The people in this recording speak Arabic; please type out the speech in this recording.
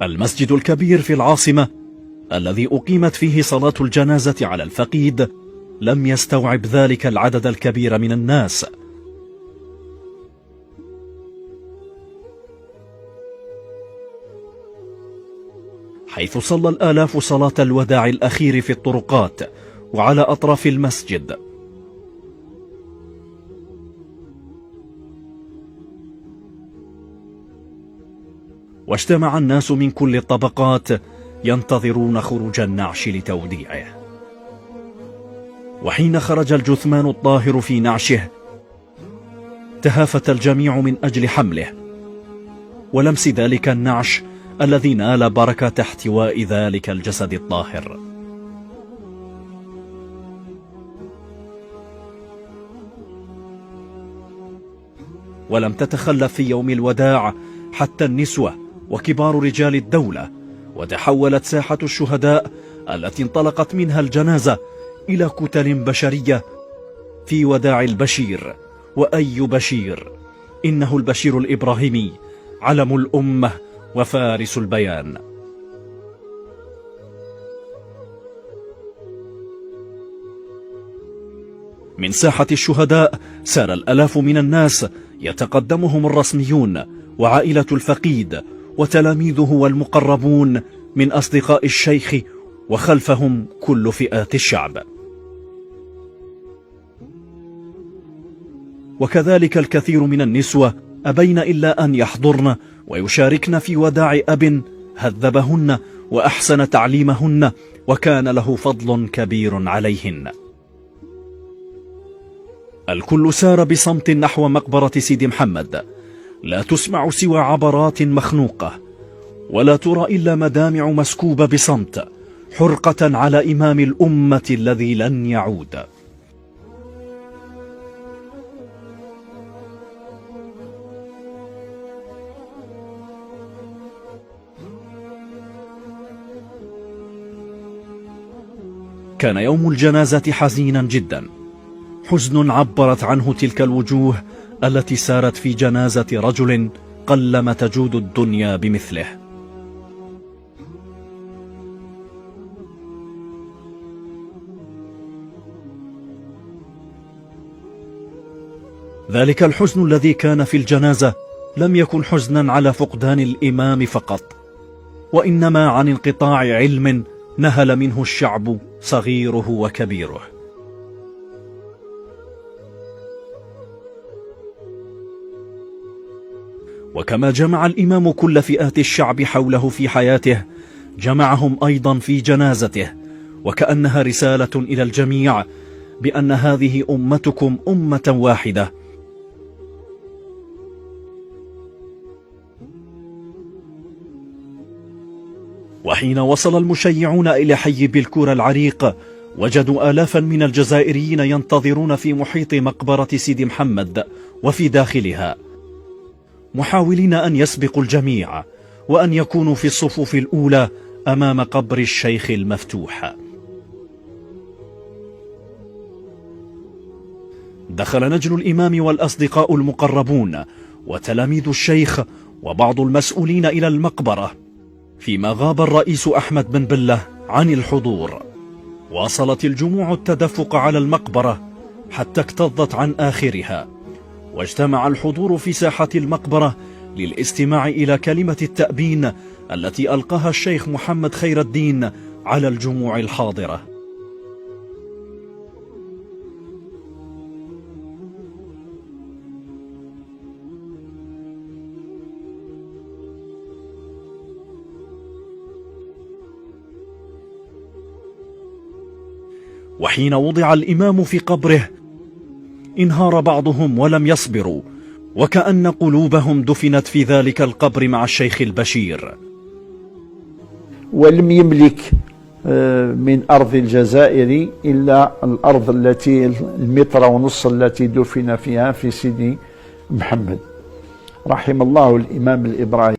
المسجد الكبير في العاصمة الذي أقيمت فيه صلاة الجنازة على الفقيد لم يستوعب ذلك العدد الكبير من الناس، حيث صلى الآلاف صلاة الوداع الأخير في الطرقات وعلى أطراف المسجد. واجتمع الناس من كل الطبقات ينتظرون خروج النعش لتوديعه. وحين خرج الجثمان الطاهر في نعشه تهافت الجميع من أجل حمله ولمس ذلك النعش الذي نال بركة احتواء ذلك الجسد الطاهر. ولم تتخلف في يوم الوداع حتى النسوة وكبار رجال الدولة، وتحولت ساحة الشهداء التي انطلقت منها الجنازة إلى كتل بشرية في وداع البشير. وأي بشير؟ إنه البشير الإبراهيمي، علم الأمة وفارس البيان. من ساحة الشهداء سار الآلاف من الناس يتقدمهم الرسميون وعائلة الفقيد وتلاميذه والمقربون من أصدقاء الشيخ، وخلفهم كل فئات الشعب. وكذلك الكثير من النسوة أبين إلا أن يحضرن ويشاركن في وداع أب هذبهن وأحسن تعليمهن وكان له فضل كبير عليهن. الكل سار بصمت نحو مقبرة سيدي محمد، لا تسمع سوى عبرات مخنوقة، ولا ترى إلا مدامع مسكوبة بصمت، حرقة على إمام الأمة الذي لن يعود. كان يوم الجنازة حزينا جدا، حزن عبرت عنه تلك الوجوه التي سارت في جنازة رجل قلما تجود الدنيا بمثله. ذلك الحزن الذي كان في الجنازة لم يكن حزنا على فقدان الإمام فقط، وإنما عن انقطاع علم نهل منه الشعب صغيره وكبيره. وكما جمع الإمام كل فئات الشعب حوله في حياته جمعهم أيضا في جنازته، وكأنها رسالة إلى الجميع بأن هذه أمتكم أمة واحدة. وحين وصل المشيعون إلى حي بلكور العريق وجدوا آلافا من الجزائريين ينتظرون في محيط مقبرة سيدي محمد وفي داخلها، محاولين أن يسبقوا الجميع وأن يكونوا في الصفوف الأولى أمام قبر الشيخ المفتوح. دخل نجل الإمام والأصدقاء المقربون وتلاميذ الشيخ وبعض المسؤولين إلى المقبرة، فيما غاب الرئيس أحمد بن بلة عن الحضور. واصلت الجموع التدفق على المقبرة حتى اكتظت عن آخرها، واجتمع الحضور في ساحة المقبرة للاستماع إلى كلمة التأبين التي ألقاها الشيخ محمد خير الدين على الجموع الحاضرة. وحين وضع الإمام في قبره انهار بعضهم ولم يصبروا، وكأن قلوبهم دفنت في ذلك القبر مع الشيخ البشير. ولم يملك من أرض الجزائر إلا الأرض التي 1.5 متر التي دفن فيها في سيدي محمد. رحم الله الإمام الإبراهيمي.